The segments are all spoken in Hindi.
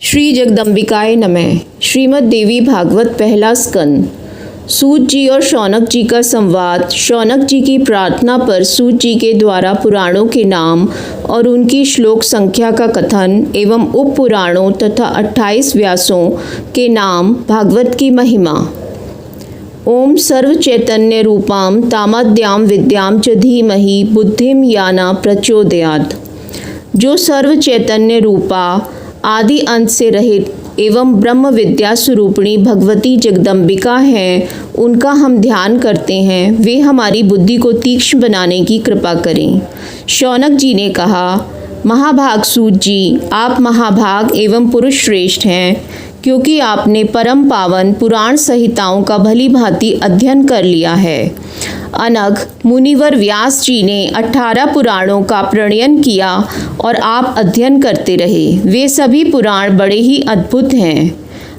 श्री जगदम्बिकाय नमः। श्रीमद् देवी भागवत पहला स्कंद। सूत जी और शौनक जी का संवाद। शौनक जी की प्रार्थना पर सूत जी के द्वारा पुराणों के नाम और उनकी श्लोक संख्या का कथन एवं उप पुराणों तथा 28 व्यासों के नाम। भागवत की महिमा। ओम सर्व चैतन्य रूपाम तामद्याम विद्याम च धीमहि बुद्धिम याना प्रचोदयात्। जो सर्व चैतन्य रूपा आदि अंत से रहित एवं ब्रह्म विद्या स्वरूपिणी भगवती जगदम्बिका हैं, उनका हम ध्यान करते हैं, वे हमारी बुद्धि को तीक्ष्ण बनाने की कृपा करें। शौनक जी ने कहा, महाभाग सूत जी, आप महाभाग एवं पुरुष श्रेष्ठ हैं, क्योंकि आपने परम पावन पुराण संहिताओं का भली भांति अध्ययन कर लिया है। अनग मुनिवर व्यास जी ने 18 पुराणों का प्रणयन किया और आप अध्ययन करते रहे। वे सभी पुराण बड़े ही अद्भुत हैं।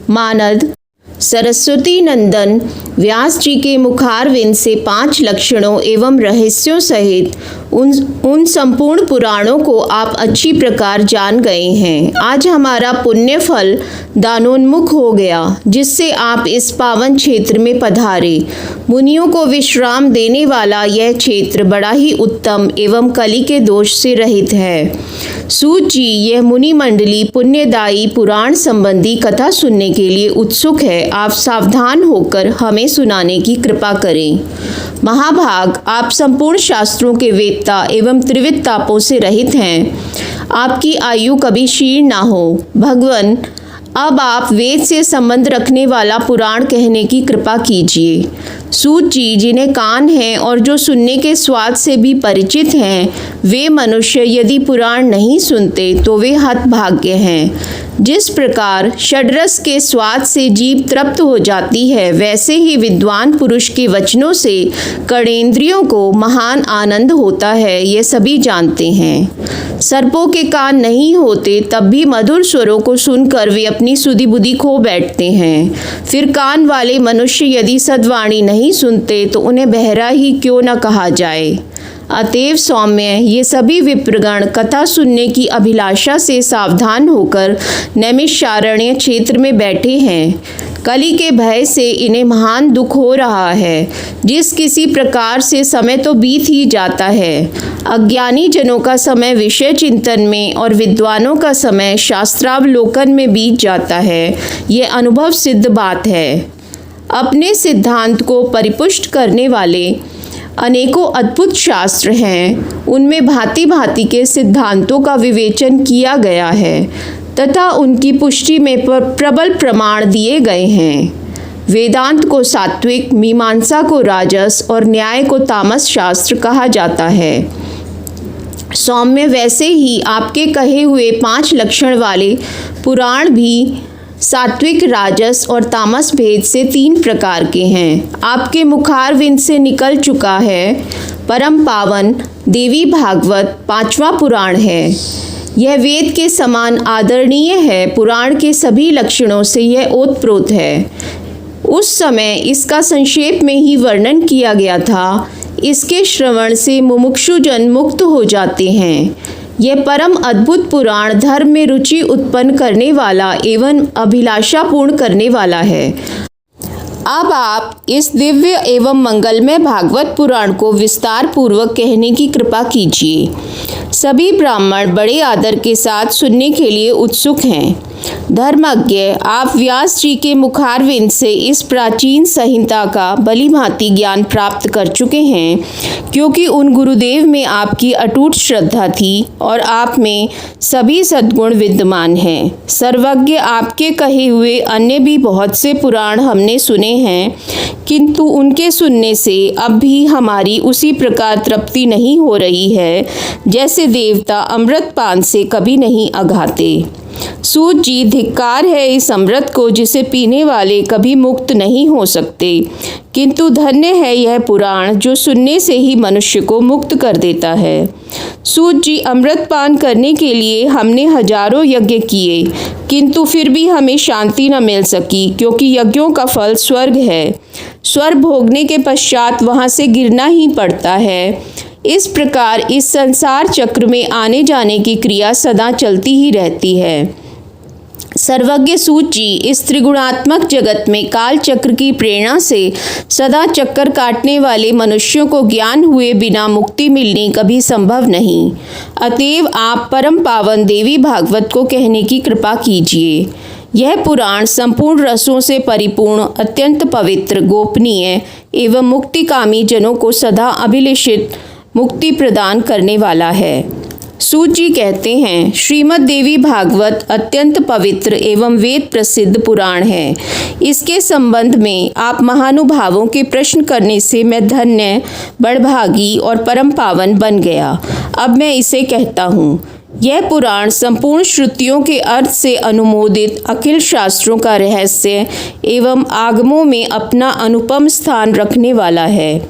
मानद सरस्वती नंदन व्यास जी के मुखारविंद से 5 लक्षणों एवं रहस्यों सहित उन संपूर्ण पुराणों को आप अच्छी प्रकार जान गए हैं। आज हमारा पुण्य फल दानोन्मुख हो गया, जिससे आप इस पावन क्षेत्र में पधारे। मुनियों को विश्राम देने वाला यह क्षेत्र बड़ा ही उत्तम एवं कली के दोष से रहित है। सूत जी, यह मुनि मंडली पुण्यदायी पुराण संबंधी कथा सुनने के लिए उत्सुक है। आप सावधान होकर हमें सुनाने की कृपा करें। महाभाग, आप संपूर्ण शास्त्रों के वेत्ता एवं त्रिविध तापों से रहित हैं। आपकी आयु कभी क्षीण ना हो। भगवान, अब आप वेद से संबंध रखने वाला पुराण कहने की कृपा कीजिए। सूत जी, जिन्हें कान हैं और जो सुनने के स्वाद से भी परिचित हैं, वे मनुष्य यदि पुराण नहीं सुनते तो वे हतभाग्य हैं। जिस प्रकार षड्रस के स्वाद से जीभ तृप्त हो जाती है, वैसे ही विद्वान पुरुष के वचनों से कर्णेंद्रियों को महान आनंद होता है, ये सभी जानते हैं। सर्पों के कान नहीं होते, तब भी मधुर स्वरों को सुनकर वे अपनी सुधि बुद्धि खो बैठते हैं। फिर कान वाले मनुष्य यदि सद्वाणी नहीं सुनते तो उन्हें बहरा ही क्यों न कहा जाए। अतएव सौम्य, ये सभी विप्रगण कथा सुनने की अभिलाषा से सावधान होकर नैमिषारण्य क्षेत्र में बैठे हैं। कली के भय से इन्हें महान दुख हो रहा है। जिस किसी प्रकार से समय तो बीत ही जाता है। अज्ञानी जनों का समय विषय चिंतन में और विद्वानों का समय शास्त्रावलोकन में बीत जाता है। ये अनुभव सिद्ध बात है। अपने सिद्धांत को परिपुष्ट करने वाले अनेकों अद्भुत शास्त्र हैं। उनमें भांति भांति के सिद्धांतों का विवेचन किया गया है तथा उनकी पुष्टि में प्रबल प्रमाण दिए गए हैं। वेदांत को सात्विक, मीमांसा को राजस और न्याय को तामस शास्त्र कहा जाता है। सौम्य, वैसे ही आपके कहे हुए 5 लक्षण वाले पुराण भी सात्विक, राजस और तामस भेद से 3 प्रकार के हैं। आपके मुखारविंद से निकल चुका है परम पावन देवी भागवत 5वां पुराण है। यह वेद के समान आदरणीय है। पुराण के सभी लक्षणों से यह ओतप्रोत है। उस समय इसका संक्षेप में ही वर्णन किया गया था। इसके श्रवण से मुमुक्षुजन मुक्त हो जाते हैं। यह परम अद्भुत पुराण धर्म में रुचि उत्पन्न करने वाला एवं अभिलाषा पूर्ण करने वाला है। अब आप इस दिव्य एवं मंगलमय भागवत पुराण को विस्तार पूर्वक कहने की कृपा कीजिए। सभी ब्राह्मण बड़े आदर के साथ सुनने के लिए उत्सुक हैं। धर्मज्ञ, आप व्यास जी के मुखारविंद से इस प्राचीन संहिता का भली भांति ज्ञान प्राप्त कर चुके हैं, क्योंकि उन गुरुदेव में आपकी अटूट श्रद्धा थी और आप में सभी सद्गुण विद्यमान हैं। सर्वज्ञ, आपके कहे हुए अन्य भी बहुत से पुराण हमने सुने हैं, किंतु उनके सुनने से अब भी हमारी उसी प्रकार तृप्ति नहीं हो रही है जैसे देवता अमृत पान से कभी नहीं अघाते। सूत जी, धिक्कार है इस अमृत को जिसे पीने वाले कभी मुक्त नहीं हो सकते, किंतु धन्य है यह पुराण जो सुनने से ही मनुष्य को मुक्त कर देता है। सूत जी, अमृत पान करने के लिए हमने हजारों यज्ञ किए, किंतु फिर भी हमें शांति न मिल सकी, क्योंकि यज्ञों का फल स्वर्ग है। स्वर्ग भोगने के पश्चात वहाँ से गिरना ही पड़ता है। इस प्रकार इस संसार चक्र में आने जाने की क्रिया सदा चलती ही रहती है। सर्वज्ञ सूत जी इस त्रिगुणात्मक जगत में काल चक्र की प्रेरणा से सदा चक्कर काटने वाले मनुष्यों को ज्ञान हुए बिना मुक्ति मिलनी कभी संभव नहीं। अतएव आप परम पावन देवी भागवत को कहने की कृपा कीजिए। यह पुराण संपूर्ण रसों से परिपूर्ण, अत्यंत पवित्र, गोपनीय एवं मुक्तिकामी जनों को सदा अभिलषित मुक्ति प्रदान करने वाला है। सूत जी कहते हैं, श्रीमद् देवी भागवत अत्यंत पवित्र एवं वेद प्रसिद्ध पुराण है। इसके संबंध में आप महानुभावों के प्रश्न करने से मैं धन्य, बड़भागी और परम पावन बन गया। अब मैं इसे कहता हूँ। यह पुराण संपूर्ण श्रुतियों के अर्थ से अनुमोदित, अखिल शास्त्रों का रहस्य एवं आगमों में अपना अनुपम स्थान रखने वाला है,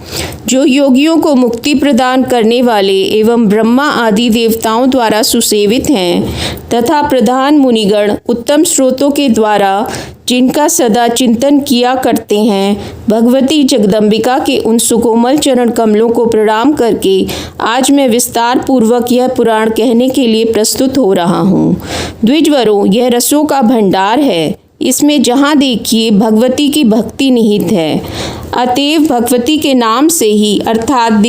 जो योगियों को मुक्ति प्रदान करने वाले एवं ब्रह्मा आदि देवताओं द्वारा सुसेवित हैं तथा प्रधान मुनिगण उत्तम स्रोतों के द्वारा जिनका सदा चिंतन किया करते हैं। भगवती जगदम्बिका के उन सुकोमल चरण कमलों को प्रणाम करके आज मैं विस्तार पूर्वक यह पुराण कहने के लिए प्रस्तुत हो रहा हूँ। द्विजवरों, यह रसों का भंडार है। इसमें जहाँ देखिए भगवती की भक्ति निहित है। अतएव भगवती के नाम से ही अर्थात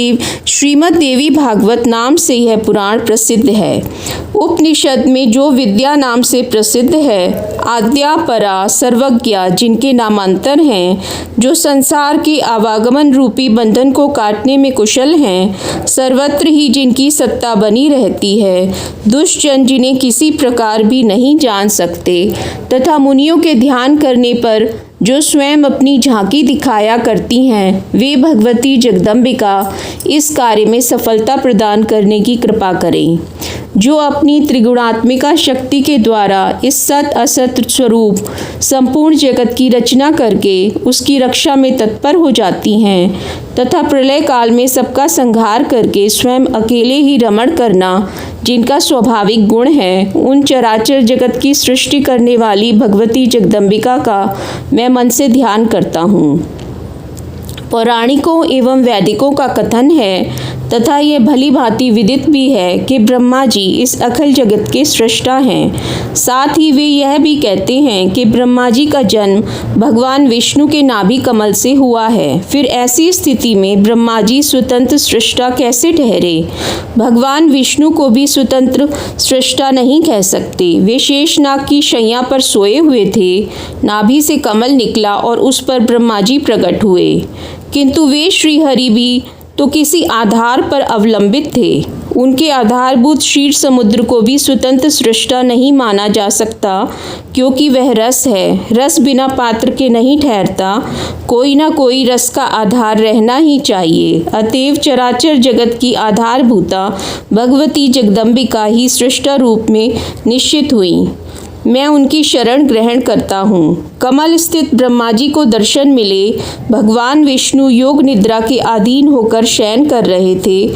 श्रीमद् देवी भागवत नाम से यह पुराण प्रसिद्ध है। उपनिषद में जो विद्या नाम से प्रसिद्ध है, आद्या, परा, सर्वज्ञा जिनके नामांतर हैं, जो संसार के आवागमन रूपी बंधन को काटने में कुशल हैं, सर्वत्र ही जिनकी सत्ता बनी रहती है, दुष्टजन जिन्हें किसी प्रकार भी नहीं जान सकते तथा मुनियों के ध्यान करने पर जो स्वयं अपनी झांकी दिखाया करती हैं, वे भगवती जगदम्बिका इस कार्य में सफलता प्रदान करने की कृपा करें। जो अपनी त्रिगुणात्मिका शक्ति के द्वारा इस सत असत स्वरूप संपूर्ण जगत की रचना करके उसकी रक्षा में तत्पर हो जाती हैं तथा प्रलय काल में सबका संहार करके स्वयं अकेले ही रमण करना जिनका स्वाभाविक गुण है, उन चराचर जगत की सृष्टि करने वाली भगवती जगदम्बिका का मैं मन से ध्यान करता हूँ। पौराणिकों एवं वैदिकों का कथन है तथा यह भली भांति विदित भी है कि ब्रह्मा जी इस अखिल जगत के सृष्टा हैं। साथ ही वे यह भी कहते हैं कि ब्रह्मा जी का जन्म भगवान विष्णु के नाभि कमल से हुआ है। फिर ऐसी स्थिति में ब्रह्मा जी स्वतंत्र सृष्टा कैसे ठहरे? भगवान विष्णु को भी स्वतंत्र सृष्टा नहीं कह सकते। वे शेषनाग की शैया पर सोए हुए थे, नाभि से कमल निकला और उस पर ब्रह्मा जी प्रकट हुए, किंतु वे श्रीहरि भी तो किसी आधार पर अवलंबित थे। उनके आधारभूत क्षीर समुद्र को भी स्वतंत्र सृष्टा नहीं माना जा सकता, क्योंकि वह रस है। रस बिना पात्र के नहीं ठहरता, कोई ना कोई रस का आधार रहना ही चाहिए। अतएव चराचर जगत की आधारभूता भगवती जगदम्बिका ही सृष्टा रूप में निश्चित हुई। मैं उनकी शरण ग्रहण करता हूँ। कमल स्थित ब्रह्मा जी को दर्शन मिले। भगवान विष्णु योग निद्रा के अधीन होकर शयन कर रहे थे।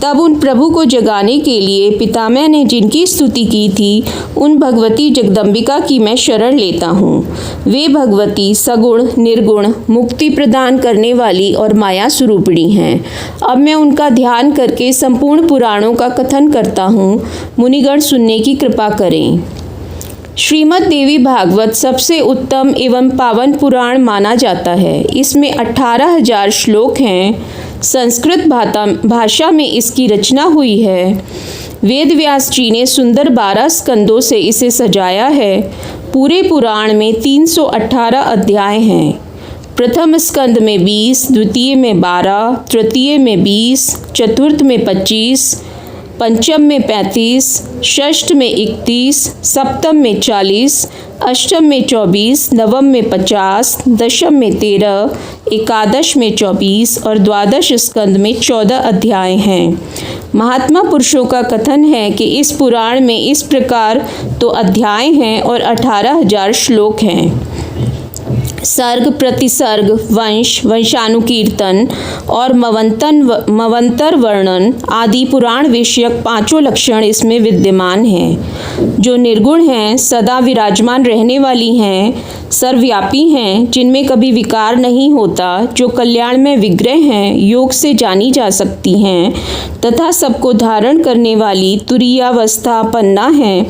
तब उन प्रभु को जगाने के लिए पितामह ने जिनकी स्तुति की थी, उन भगवती जगदम्बिका की मैं शरण लेता हूँ। वे भगवती सगुण, निर्गुण, मुक्ति प्रदान करने वाली और माया स्वरूपिणी हैं। अब मैं उनका ध्यान करके संपूर्ण पुराणों का कथन करता हूँ। मुनिगण सुनने की कृपा करें। श्रीमद् देवी भागवत सबसे उत्तम एवं पावन पुराण माना जाता है। इसमें 18,000 श्लोक हैं। संस्कृत भाषा में इसकी रचना हुई है। वेद व्यास जी ने सुंदर 12 स्कंदों से इसे सजाया है। पूरे पुराण में 318 अध्याय हैं। प्रथम स्कंद में 20, द्वितीय में 12, तृतीय में 20, चतुर्थ में 25, पंचम में 35, षष्ठ में 31, सप्तम में 40, अष्टम में 24, नवम में 50, दशम में 13, एकादश में 24 और द्वादश स्कंद में 14 अध्याय हैं। महात्मा पुरुषों का कथन है कि इस पुराण में इस प्रकार तो अध्याय हैं और 18,000 श्लोक हैं। सर्ग, प्रतिसर्ग, वंश, वंशानुकीर्तन और मवंतर वर्णन आदि पुराण विषयक 5 लक्षण इसमें विद्यमान हैं। जो निर्गुण हैं, सदा विराजमान रहने वाली हैं, सर्वव्यापी हैं, जिनमें कभी विकार नहीं होता, जो कल्याण में विग्रह हैं, योग से जानी जा सकती हैं तथा सबको धारण करने वाली तुरीयावस्था पन्ना हैं,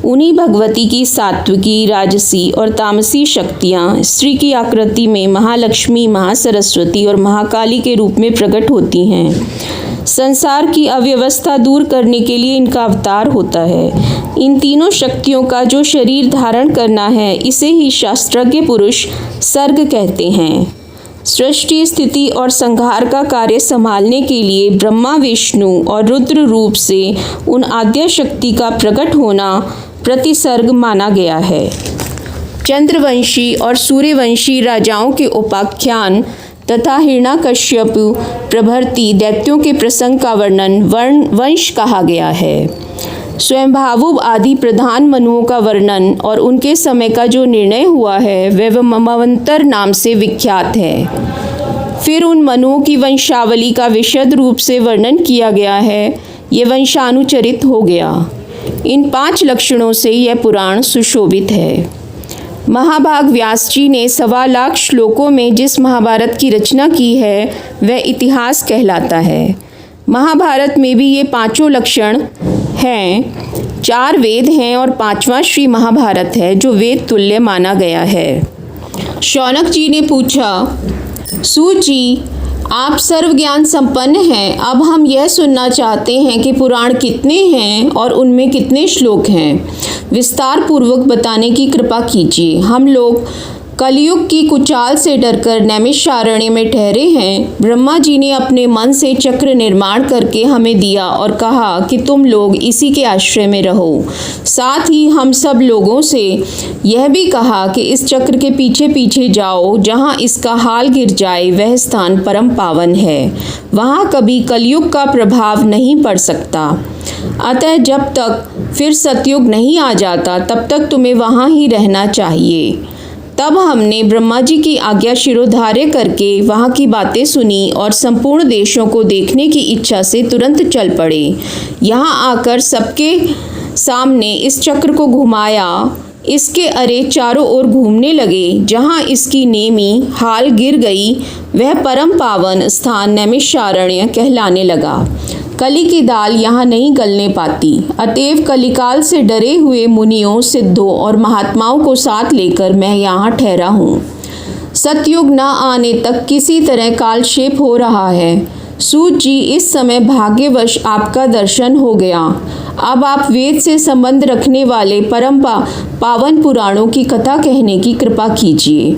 उन्हीं भगवती की सात्विकी, राजसी और तामसी शक्तियाँ स्त्री की आकृति में महालक्ष्मी, महासरस्वती और महाकाली के रूप में प्रकट होती हैं। संसार की अव्यवस्था दूर करने के लिए इनका अवतार होता है। इन तीनों शक्तियों का जो शरीर धारण करना है, इसे ही शास्त्रज्ञ पुरुष सर्ग कहते हैं। सृष्टि, स्थिति और संहार का कार्य संभालने के लिए ब्रह्मा, विष्णु और रुद्र रूप से उन आद्य शक्ति का प्रकट होना प्रतिसर्ग माना गया है। चंद्रवंशी और सूर्यवंशी राजाओं के उपाख्यान तथा हिरण्यकश्यप प्रभृति दैत्यों के प्रसंग का वर्णन वंश कहा गया है। स्वयंभावु आदि प्रधान मनुओं का वर्णन और उनके समय का जो निर्णय हुआ है वह मन्वंतर नाम से विख्यात है। फिर उन मनुओं की वंशावली का विशद रूप से वर्णन किया गया है। ये वंशानुचरित हो गया। इन 5 लक्षणों से यह पुराण सुशोभित है। महाभाग व्यास जी ने 1.25 लाख श्लोकों में जिस महाभारत की रचना की है वह इतिहास कहलाता है। महाभारत में भी ये 5 लक्षण हैं। 4 वेद हैं और 5वां श्री महाभारत है, जो वेद तुल्य माना गया है। शौनक जी ने पूछा, सूत जी, आप सर्व ज्ञान संपन्न हैं। अब हम यह सुनना चाहते हैं कि पुराण कितने हैं और उनमें कितने श्लोक हैं। विस्तार पूर्वक बताने की कृपा कीजिए। हम लोग कलयुग की कुचाल से डरकर नैमिषारण्य में ठहरे हैं। ब्रह्मा जी ने अपने मन से चक्र निर्माण करके हमें दिया और कहा कि तुम लोग इसी के आश्रय में रहो। साथ ही हम सब लोगों से यह भी कहा कि इस चक्र के पीछे पीछे जाओ। जहाँ इसका हाल गिर जाए वह स्थान परम पावन है। वहाँ कभी कलयुग का प्रभाव नहीं पड़ सकता। अतः जब तक फिर सतयुग नहीं आ जाता तब तक तुम्हें वहाँ ही रहना चाहिए। तब हमने ब्रह्मा जी की आज्ञा शिरोधार्य करके वहाँ की बातें सुनी और संपूर्ण देशों को देखने की इच्छा से तुरंत चल पड़े। यहाँ आकर सबके सामने इस चक्र को घुमाया। इसके अरे चारों ओर घूमने लगे। जहाँ इसकी नेमी हाल गिर गई वह परम पावन स्थान नैमिषारण्य कहलाने लगा। कली की दाल यहाँ नहीं गलने पाती। अतएव कलिकाल से डरे हुए मुनियों, सिद्धों और महात्माओं को साथ लेकर मैं यहाँ ठहरा हूँ। सतयुग न आने तक किसी तरह कालक्षेप हो रहा है। सूत जी, इस समय भाग्यवश आपका दर्शन हो गया। अब आप वेद से संबंध रखने वाले परम पावन पुराणों की कथा कहने की कृपा कीजिए।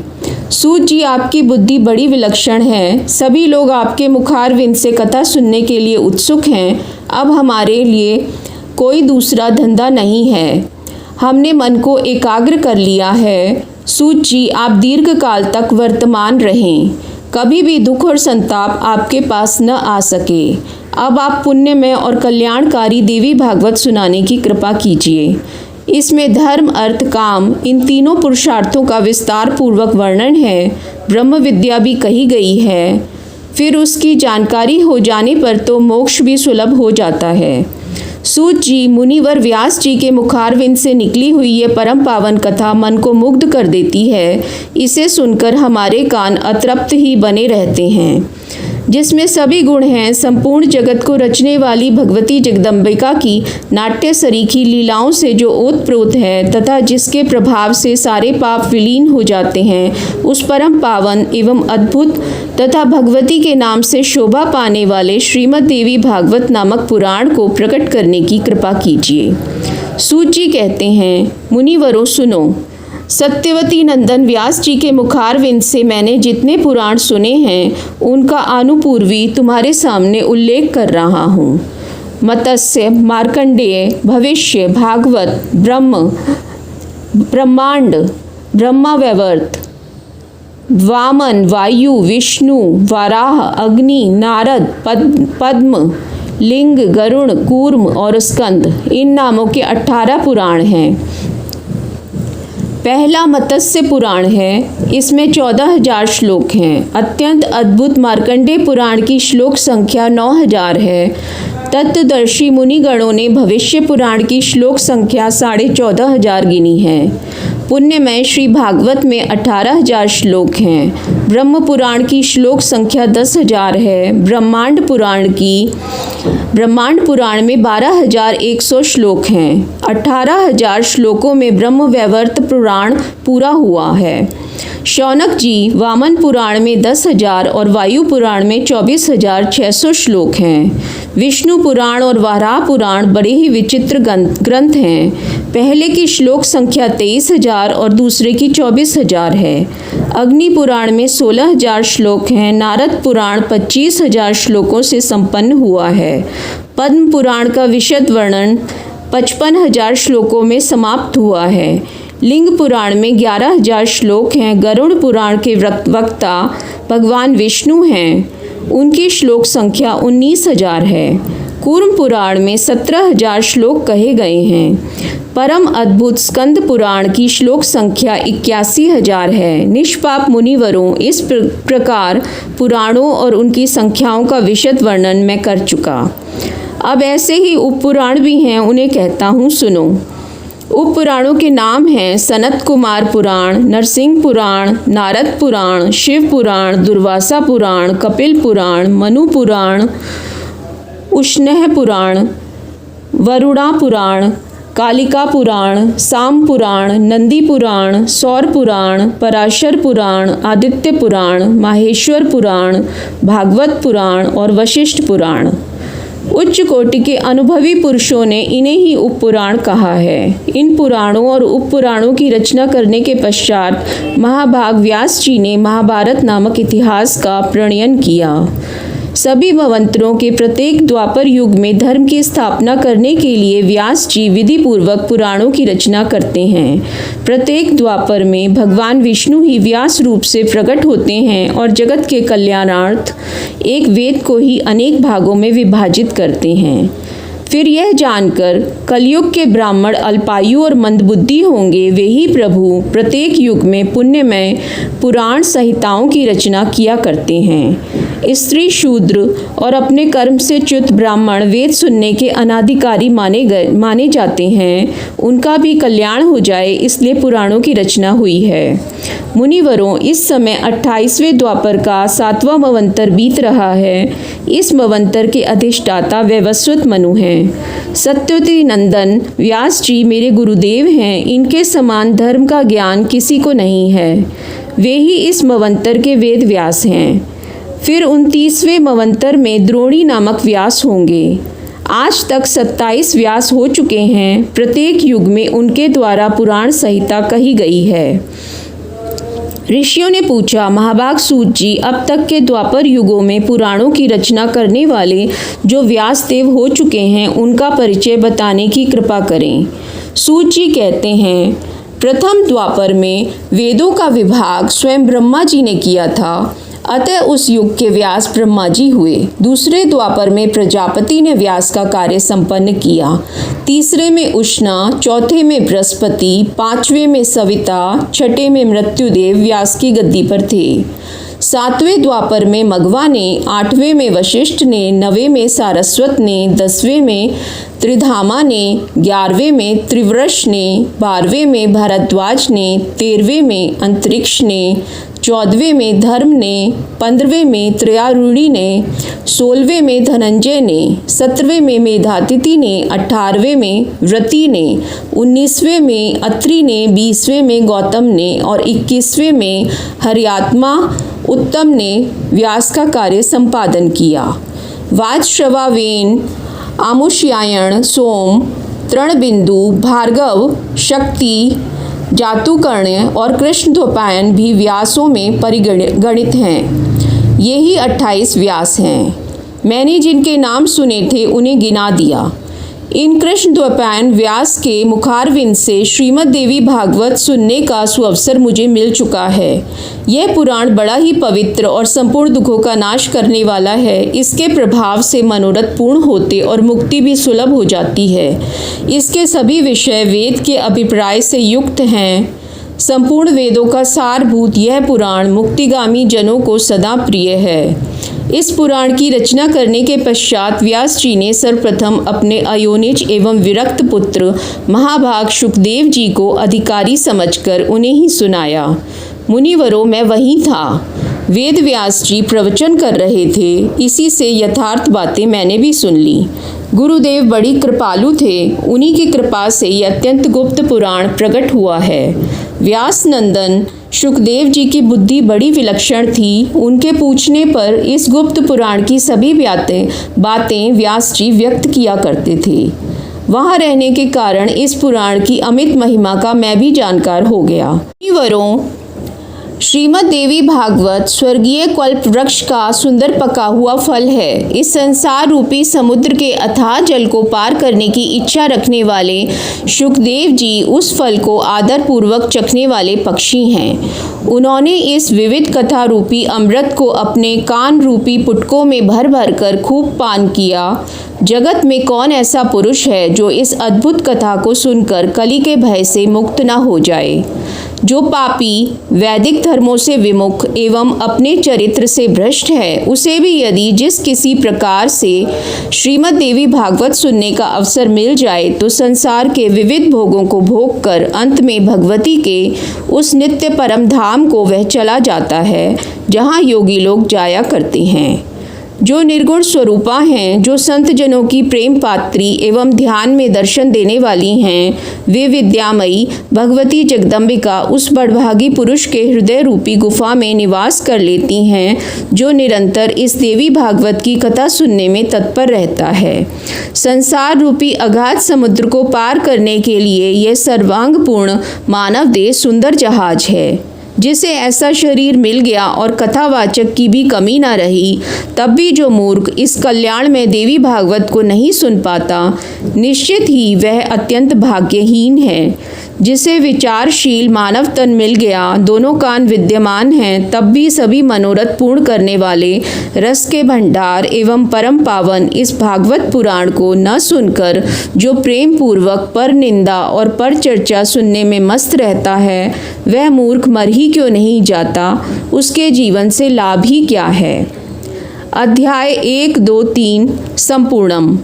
सूत जी, आपकी बुद्धि बड़ी विलक्षण है। सभी लोग आपके मुखारविंद से कथा सुनने के लिए उत्सुक हैं। अब हमारे लिए कोई दूसरा धंधा नहीं है। हमने मन को एकाग्र कर लिया है। सूत जी, आप दीर्घ काल तक वर्तमान रहें। कभी भी दुख और संताप आपके पास न आ सके। अब आप पुण्यमय और कल्याणकारी देवी भागवत सुनाने की कृपा कीजिए। इसमें धर्म, अर्थ, काम इन तीनों पुरुषार्थों का विस्तार पूर्वक वर्णन है। ब्रह्म विद्या भी कही गई है। फिर उसकी जानकारी हो जाने पर तो मोक्ष भी सुलभ हो जाता है। सूत जी, मुनिवर व्यास जी के मुखारविंद से निकली हुई ये परम पावन कथा मन को मुग्ध कर देती है। इसे सुनकर हमारे कान अतृप्त ही बने रहते हैं। जिसमें सभी गुण हैं, संपूर्ण जगत को रचने वाली भगवती जगदम्बिका की नाट्य सरीखी लीलाओं से जो ओतप्रोत है तथा जिसके प्रभाव से सारे पाप विलीन हो जाते हैं, उस परम पावन एवं अद्भुत तथा भगवती के नाम से शोभा पाने वाले श्रीमद् देवी भागवत नामक पुराण को प्रकट करने की कृपा कीजिए। सूत जी कहते हैं, मुनिवरों सुनो। सत्यवती नंदन व्यास जी के मुखारविंद से मैंने जितने पुराण सुने हैं उनका आनुपूर्वी तुम्हारे सामने उल्लेख कर रहा हूँ। मत्स्य, मार्कंडेय, भविष्य, भागवत, ब्रह्मांड, ब्रह्मावैवर्त, वामन, वायु, विष्णु, वराह, अग्नि, नारद, पद्म, लिंग, गरुण, कूर्म और स्कंद, इन नामों के 18 पुराण हैं। पहला मत्स्य पुराण है। इसमें 14,000 श्लोक हैं। अत्यंत अद्भुत मार्कंडेय पुराण की श्लोक संख्या 9,000 है। तत्वदर्शी मुनिगणों ने भविष्य पुराण की श्लोक संख्या 14,500 गिनी है। पुण्यमय श्री भागवत में 18,000 श्लोक हैं। ब्रह्म पुराण की श्लोक संख्या 10,000 है। ब्रह्मांड पुराण में 12,100 श्लोक हैं। 18,000 श्लोकों में ब्रह्म वैवर्त पुराण पूरा हुआ है। शौनक जी वामन पुराण में 10,000 और वायु पुराण में 24,600 श्लोक हैं। विष्णु पुराण और वाराह पुराण बड़े ही विचित्र ग्रंथ हैं। पहले की श्लोक संख्या 23,000 और दूसरे की 24,000 है। अग्नि पुराण में 16,000 श्लोक हैं। नारद पुराण 25,000 श्लोकों से संपन्न हुआ है। पद्म पुराण का विशद वर्णन 55,000 श्लोकों में समाप्त हुआ है। लिंग पुराण में 11,000 श्लोक हैं। गरुड़ पुराण के वक्ता भगवान विष्णु हैं। उनकी श्लोक संख्या 19,000 है। कूर्म पुराण में 17,000 श्लोक कहे गए हैं। परम अद्भुत स्कंद पुराण की श्लोक संख्या 81,000 है। निष्पाप मुनिवरों, इस प्रकार पुराणों और उनकी संख्याओं का विशद वर्णन मैं कर चुका। अब ऐसे ही उपपुराण भी हैं, उन्हें कहता हूँ, सुनो। उपपुराणों के नाम हैं सनत कुमार पुराण, नरसिंह पुराण, नारद पुराण, शिव पुराण, दुर्वासा पुराण, कपिल पुराण, मनु पुराण, उष्णह पुराण, वरुणा पुराण, कालिका पुराण, साम पुराण, नंदी पुराण, सौर पुराण, पराशर पुराण, आदित्य पुराण, माहेश्वर पुराण, भागवत पुराण और वशिष्ठ पुराण। उच्च कोटि के अनुभवी पुरुषों ने इन्हें ही उपपुराण कहा है। इन पुराणों और उपपुराणों की रचना करने के पश्चात महाभाग व्यास जी ने महाभारत नामक इतिहास का प्रणयन किया। सभी भवंतरों के प्रत्येक द्वापर युग में धर्म की स्थापना करने के लिए व्यास जी विधि पूर्वक पुराणों की रचना करते हैं। प्रत्येक द्वापर में भगवान विष्णु ही व्यास रूप से प्रकट होते हैं और जगत के कल्याणार्थ एक वेद को ही अनेक भागों में विभाजित करते हैं। फिर यह जानकर कलयुग के ब्राह्मण अल्पायु और मंदबुद्धि होंगे, वे ही प्रभु प्रत्येक युग में पुण्यमय पुराण संहिताओं की रचना किया करते हैं। स्त्री शूद्र और अपने कर्म से च्युत ब्राह्मण वेद सुनने के अनाधिकारी माने जाते हैं। उनका भी कल्याण हो जाए, इसलिए पुराणों की रचना हुई है। मुनिवरों, इस समय 28वें द्वापर का 7वां मवंतर बीत रहा है। इस मवंतर के अधिष्ठाता वैवस्वत मनु हैं। सत्यवती नंदन व्यास जी मेरे गुरुदेव हैं। इनके समान धर्म का ज्ञान किसी को नहीं है। वे ही इस मवंतर के वेद व्यास हैं। फिर 29वें मवंतर में द्रोणी नामक व्यास होंगे। आज तक 27 व्यास हो चुके हैं। प्रत्येक युग में उनके द्वारा पुराण संहिता कही गई है। ऋषियों ने पूछा, महाभाग सूत जी, अब तक के द्वापर युगों में पुराणों की रचना करने वाले जो व्यास देव हो चुके हैं, उनका परिचय बताने की कृपा करें। सूत जी कहते हैं, प्रथम द्वापर में वेदों का विभाग स्वयं ब्रह्मा जी ने किया था, अतः उस युग के व्यास ब्रह्मा जी हुए। दूसरे द्वापर में प्रजापति ने व्यास का कार्य संपन्न किया। तीसरे में उष्णा, चौथे में बृहस्पति, 5वें में सविता, 6ठे में मृत्युदेव व्यास की गद्दी पर थे। 7वें द्वापर में मघवा ने, 8वें में वशिष्ठ ने, 9वें में सारस्वत ने, 10वें में त्रिधामा ने, 11वें में त्रिवृष ने, 12वें में भारद्वाज ने, 13वें में अंतरिक्ष ने, 14वें में धर्म ने, 15वें में त्रयारूढ़ी ने, 16वें में धनंजय ने, 17वें में मेधातिथि ने, 18वें में व्रती ने, 19वें में अत्रि ने, 20वें में गौतम ने और 21वें में हरियात्मा उत्तम ने व्यास का कार्य संपादन किया। वाजश्रवावेन, आमुष्यायण, सोम, तृणबिंदु, भार्गव, शक्ति, जातुकर्ण और कृष्णद्वैपायन भी व्यासों में परिगणित हैं। यही 28 व्यास हैं। मैंने जिनके नाम सुने थे उन्हें गिना दिया। इन कृष्णद्वैपायन व्यास के मुखारविंद से श्रीमद् देवी भागवत सुनने का सुअवसर मुझे मिल चुका है। यह पुराण बड़ा ही पवित्र और संपूर्ण दुखों का नाश करने वाला है। इसके प्रभाव से मनोरथ पूर्ण होते और मुक्ति भी सुलभ हो जाती है। इसके सभी विषय वेद के अभिप्राय से युक्त हैं। संपूर्ण वेदों का सारभूत यह पुराण मुक्तिगामी जनों को सदा प्रिय है। इस पुराण की रचना करने के पश्चात व्यास जी ने सर्वप्रथम अपने अयोनिज एवं विरक्त पुत्र महाभाग शुकदेव जी को अधिकारी समझकर उन्हें ही सुनाया। मुनिवरों, मैं वहीं था। वेद व्यास जी प्रवचन कर रहे थे, इसी से यथार्थ बातें मैंने भी सुन ली। गुरुदेव बड़ी कृपालु थे, उन्हीं की कृपा से ये अत्यंत गुप्त पुराण प्रकट हुआ है। व्यास नंदन शुकदेव जी की बुद्धि बड़ी विलक्षण थी। उनके पूछने पर इस गुप्त पुराण की सभी बातें व्यास जी व्यक्त किया करते थे। वहाँ रहने के कारण इस पुराण की अमित महिमा का मैं भी जानकार हो गया। मुनिवरों, श्रीमद् देवी भागवत स्वर्गीय कल्प वृक्ष का सुंदर पका हुआ फल है। इस संसार रूपी समुद्र के अथाह जल को पार करने की इच्छा रखने वाले शुकदेव जी उस फल को आदर पूर्वक चखने वाले पक्षी हैं। उन्होंने इस विविध कथा रूपी अमृत को अपने कान रूपी पुटकों में भर भर कर खूब पान किया। जगत में कौन ऐसा पुरुष है जो इस अद्भुत कथा को सुनकर कली के भय से मुक्त न हो जाए। जो पापी वैदिक धर्मों से विमुख एवं अपने चरित्र से भ्रष्ट है, उसे भी यदि जिस किसी प्रकार से श्रीमद् देवी भागवत सुनने का अवसर मिल जाए तो संसार के विविध भोगों को भोग कर अंत में भगवती के उस नित्य परम धाम को वह चला जाता है जहाँ योगी लोग जाया करते हैं। जो निर्गुण स्वरूपा हैं, जो संत जनों की प्रेम पात्री एवं ध्यान में दर्शन देने वाली हैं, वे विद्यामयी भगवती जगदम्बिका उस बड़भागी पुरुष के हृदय रूपी गुफा में निवास कर लेती हैं, जो निरंतर इस देवी भागवत की कथा सुनने में तत्पर रहता है। संसार रूपी अगाध समुद्र को पार करने के लिए यह सर्वांगपूर्ण मानव देह सुंदर जहाज है। जिसे ऐसा शरीर मिल गया और कथावाचक की भी कमी न रही, तब भी जो मूर्ख इस कल्याण में देवी भागवत को नहीं सुन पाता, निश्चित ही वह अत्यंत भाग्यहीन है। जिसे विचारशील मानव तन मिल गया, दोनों कान विद्यमान हैं, तब भी सभी मनोरथ पूर्ण करने वाले रस के भंडार एवं परम पावन इस भागवत पुराण को न सुनकर जो प्रेम पूर्वक पर निंदा और पर चर्चा सुनने में मस्त रहता है, वह मूर्ख मर ही क्यों नहीं जाता, उसके जीवन से लाभ ही क्या है। अध्याय 1, 2, 3 संपूर्णम।